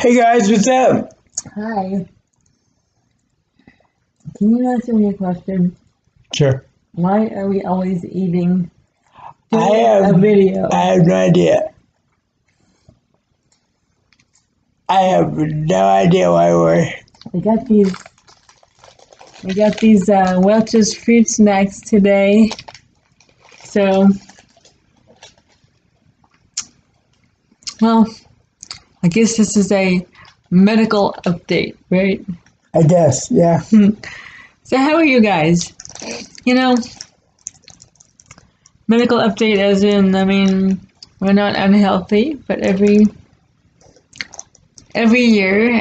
Hey guys, what's up? Hi. Can you answer me a question? Sure. Why are we always eating I during have a video? I have no idea. I have no idea why we're. We got these Welch's fruit snacks today. So, well, I guess this is a medical update, right? I guess, yeah. So how are you guys? You know, medical update as in, I mean, we're not unhealthy, but every year,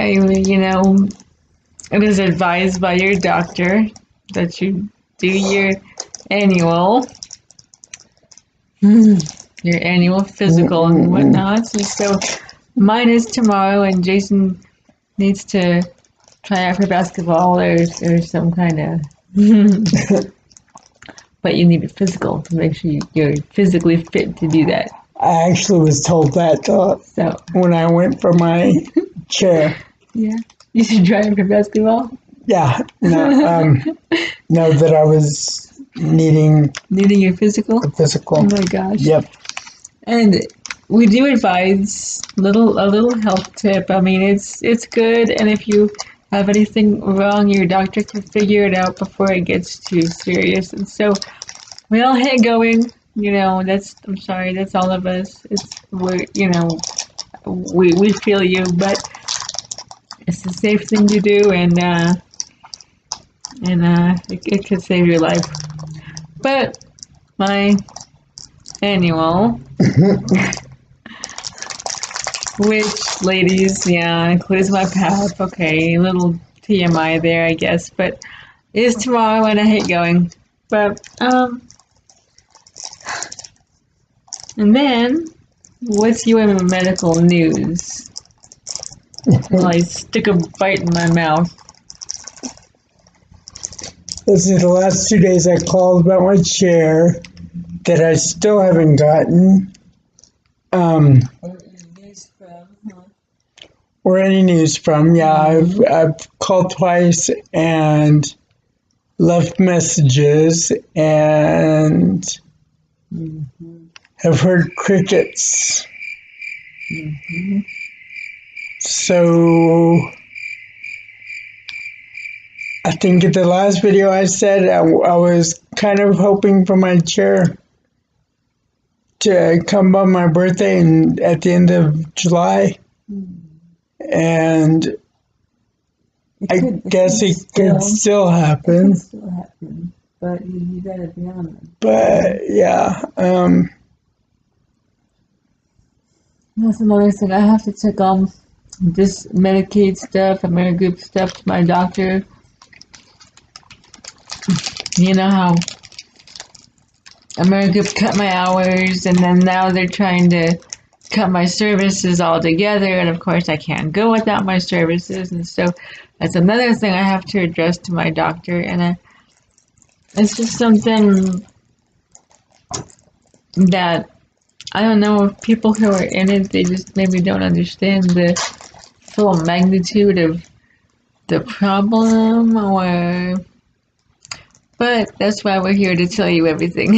it is advised by your doctor that you do your annual, physical and whatnot. And so mine is tomorrow, and Jason needs to try out for basketball or some kind of. But you need a physical to make sure you're physically fit to do that. I actually was told that So when I went for my chair. yeah, you should try out for basketball. Yeah, no, that I was needing Needing your physical. a physical. Oh my gosh. Yep. And we do advise a little health tip. I mean, it's good, and if you have anything wrong, your doctor can figure it out before it gets too serious. And so we all hate going. I'm sorry, that's all of us. We feel you, but it's a safe thing to do, and it could save your life. But my annual. Which, ladies, includes my PAP. Okay, a little TMI there, I guess. But it is tomorrow, and I hate going. But, and then, what's your medical news? While I stick a bite in my mouth. Listen, the last 2 days I called about my chair that I still haven't gotten. Or any news from. Yeah, I've called twice and left messages and have heard crickets. So I think in the last video I said I was kind of hoping for my chair to come by my birthday and at the end of July. And I guess it could still happen. But you gotta be on it. But yeah, That's another thing. I have to take this Medicaid stuff, Amerigroup stuff to my doctor. You know how Amerigroup cut my hours, and then now they're trying to cut my services all together, and of course I can't go without my services, and so that's another thing I have to address to my doctor, and it's just something that I don't know if people who are in it, they just maybe don't understand the full magnitude of the problem, but that's why we're here to tell you everything.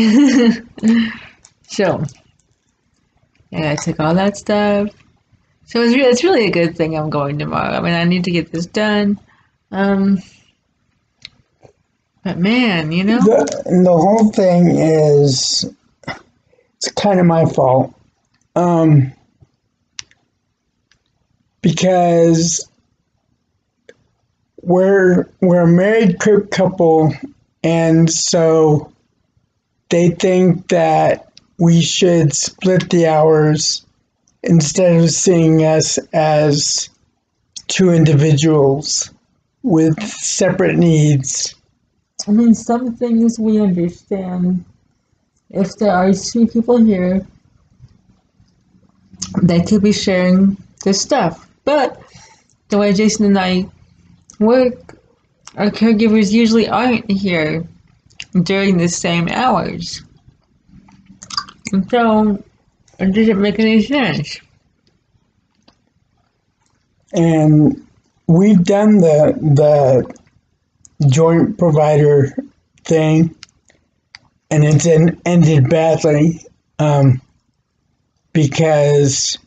So I took all that stuff. So it's really a good thing I'm going tomorrow. I mean, I need to get this done. But man, the whole thing is, it's kind of my fault. Because we're a married couple, and so they think that we should split the hours instead of seeing us as two individuals with separate needs. I mean, some things we understand. If there are two people here, they could be sharing this stuff. But the way Jason and I work, our caregivers usually aren't here during the same hours. And so it didn't make any sense. and we've done the joint provider thing, and it's ended badly because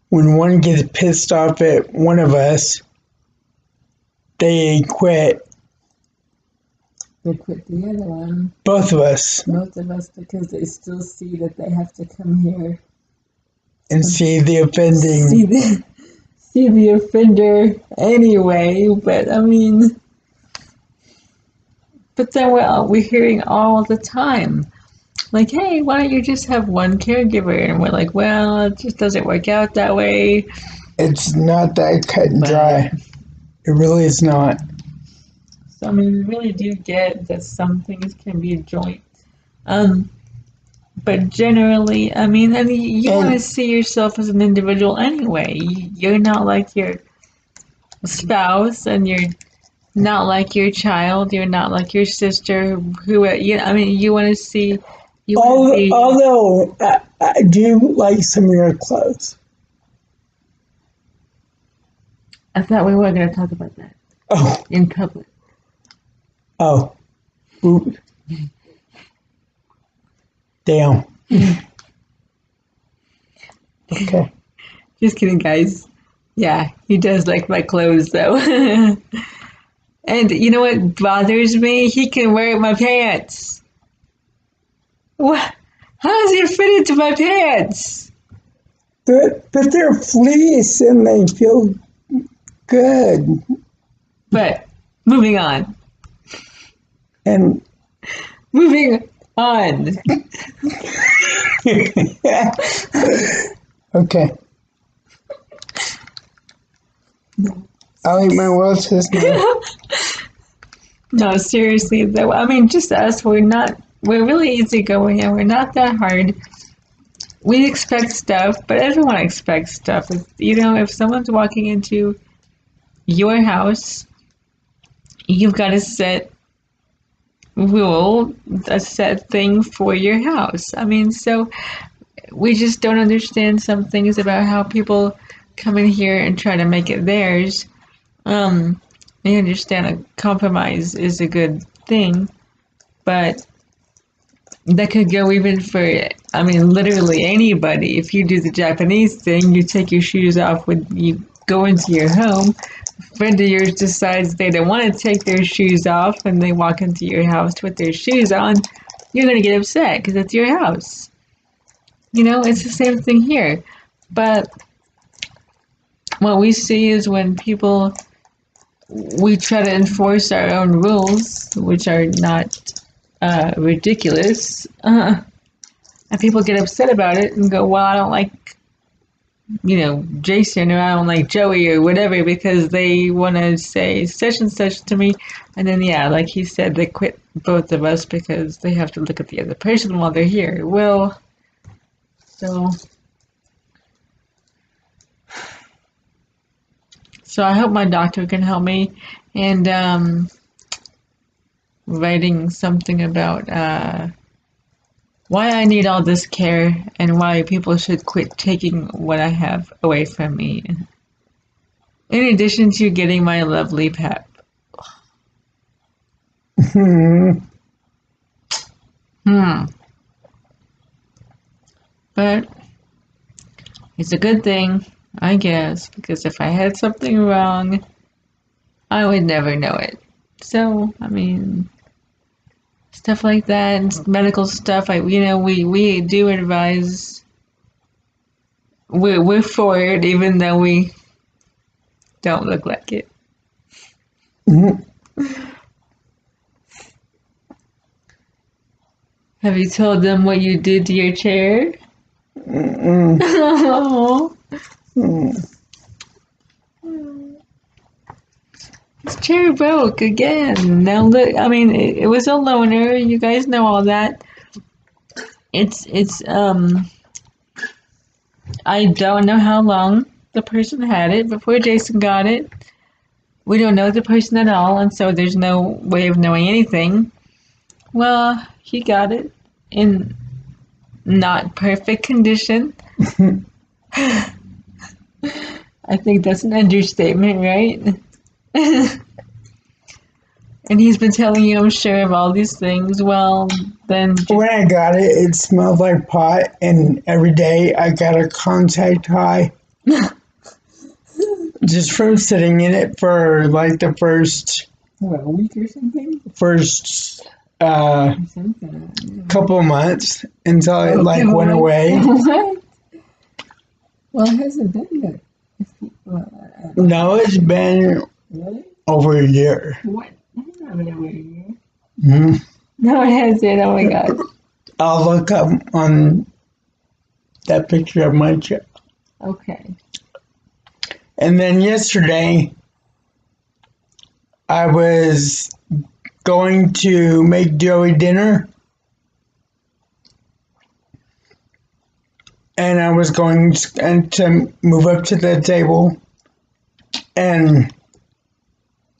when one gets pissed off at one of us, they quit. They quit the other one. Both of us. Both of us, because they still see that they have to come here and see the offending. See the offender anyway. But I mean, but then we're hearing all the time, like, hey, why don't you just have one caregiver? And we're like, well, it just doesn't work out that way. It's not that cut and dry. It really is not. So I mean, we really do get that some things can be joint. But generally, I mean, you want to see yourself as an individual anyway. You're not like your spouse, and you're not like your child. You're not like your sister. I mean, you want to see. Although I do like some of your clothes. I thought we were going to talk about that. Oh. In public. Oh. Ooh. Damn. Okay. Just kidding, guys. Yeah, he does like my clothes, though. And you know what bothers me? He can wear my pants. What? How does it fit into my pants? But they're fleece and they feel good. But moving on. And moving on. Okay. I'll eat my Welch's now. No, seriously though. I mean, just us. We're really easygoing and we're not that hard. We expect stuff, but everyone expects stuff. If someone's walking into your house, you've got a set rule, a set thing for your house. I mean, so we just don't understand some things about how people come in here and try to make it theirs. I understand a compromise is a good thing, but that could go even for, I mean, literally anybody. If you do the Japanese thing, you take your shoes off when you go into your home. A friend of yours decides they don't want to take their shoes off and they walk into your house with their shoes on, you're going to get upset because it's your house. It's the same thing here. But what we see is when we try to enforce our own rules, which are not ridiculous, and people get upset about it and go, well, I don't like, Jason, or I don't like Joey or whatever because they want to say such and such to me. And then, yeah, like he said, they quit both of us because they have to look at the other person while they're here. Well, So I hope my doctor can help me, and writing something about why I need all this care and why people should quit taking what I have away from me. In addition to getting my lovely pet. But it's a good thing, I guess, because if I had something wrong, I would never know it. So, I mean, stuff like that, and medical stuff, we do advise, we're for it, even though we don't look like it. Have you told them what you did to your chair? This chair broke again. Now look, I mean, it was a loaner. You guys know all that. I don't know how long the person had it before Jason got it. We don't know the person at all, and so there's no way of knowing anything. Well, he got it in not perfect condition. I think that's an understatement, right? And he's been telling you, I'm sure, of all these things. Well, then When I got it, it smelled like pot, and every day I got a contact high. Just from sitting in it for like the first what, a week or something? Couple months until it like Okay, went away. What? Well, it hasn't been that. No, it's been Really? over a year. What? It's not been over a year. Hmm. No, it hasn't. Oh my God. I'll look up on that picture of my child. Okay. And then yesterday, I was going to make Joey dinner. And I was going to move up to the table. And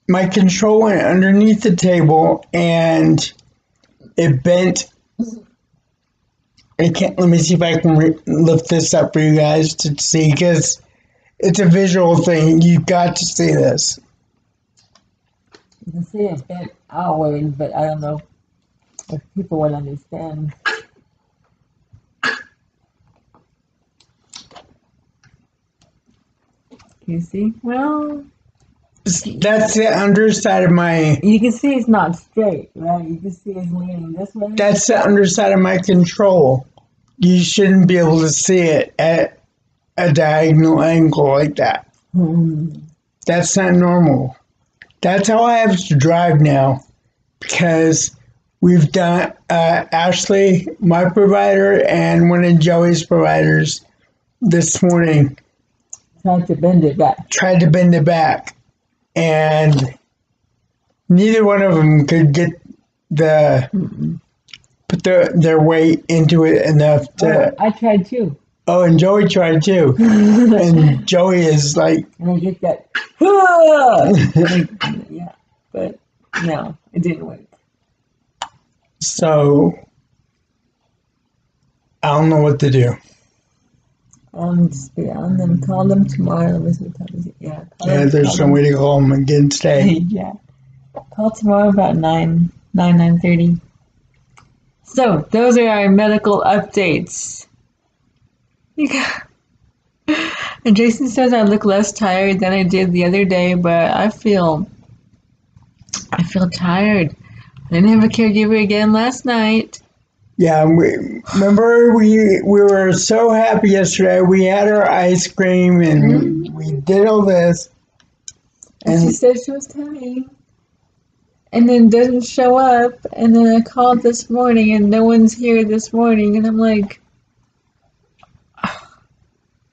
my control went underneath the table and it bent. Let me see if I can lift this up for you guys to see, because it's a visual thing. You got to see this. You can see it's bent outward, but I don't know if people would understand. You see? Well, That's the underside of my. you can see it's not straight, right? You can see it's leaning this way. That's the underside of my control. You shouldn't be able to see it at a diagonal angle like that. That's not normal. That's how I have to drive now, because we've done Ashley, my provider, and one of Joey's providers this morning Tried to bend it back. And neither one of them could get put their weight into it enough to. I tried too. Oh, and Joey tried too. And Joey is like. And I get that. Yeah, but no, it didn't work. So I don't know what to do. Just be on them. Call them tomorrow. Yeah. There's no way to call them again today. Yeah. Call tomorrow about 9:30. So those are our medical updates. And Jason says I look less tired than I did the other day, but I feel tired. I didn't have a caregiver again last night. Yeah, remember we were so happy yesterday. We had our ice cream and we did all this. And she said she was coming. And then doesn't show up. And then I called this morning and no one's here this morning. And I'm like,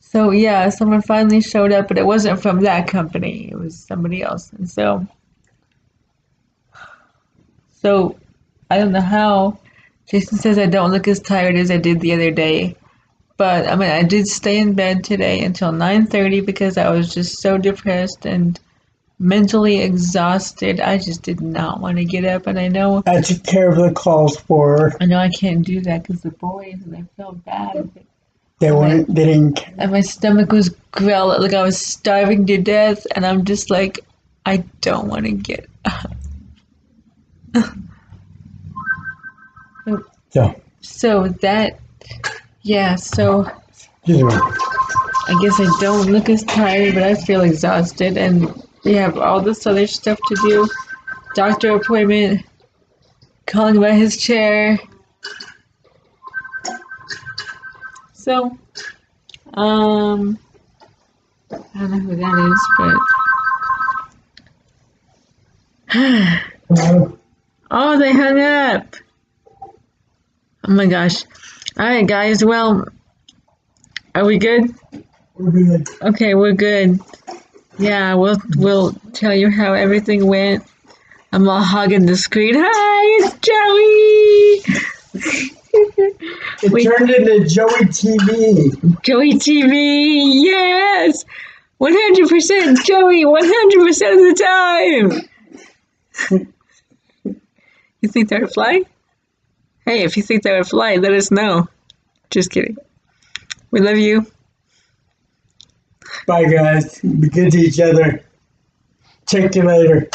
so yeah, someone finally showed up, but it wasn't from that company. It was somebody else. And so I don't know how. Jason says I don't look as tired as I did the other day. But I mean, I did stay in bed today until 9:30 because I was just so depressed and mentally exhausted. I just did not want to get up. And I know I took care of the calls for her. I know I can't do that because the boys, and I felt bad. They didn't. And my stomach was growling like I was starving to death. And I'm just like, I don't want to get up. So that, yeah, so I guess I don't look as tired, but I feel exhausted, and we have all this other stuff to do. Doctor appointment, calling about his chair. So, I don't know who that is, but oh, they hung up. Oh my gosh. All right, guys. Well, are we good? We're good. Okay, we're good. Yeah, we'll tell you how everything went. I'm all hugging the screen. Hi, it's Joey. It turned into Joey TV. Joey TV. Yes, 100% Joey. 100% of the time. You think that would fly? Hey, if you think that would fly, let us know. Just kidding. We love you. Bye, guys. Be good to each other. Check you later.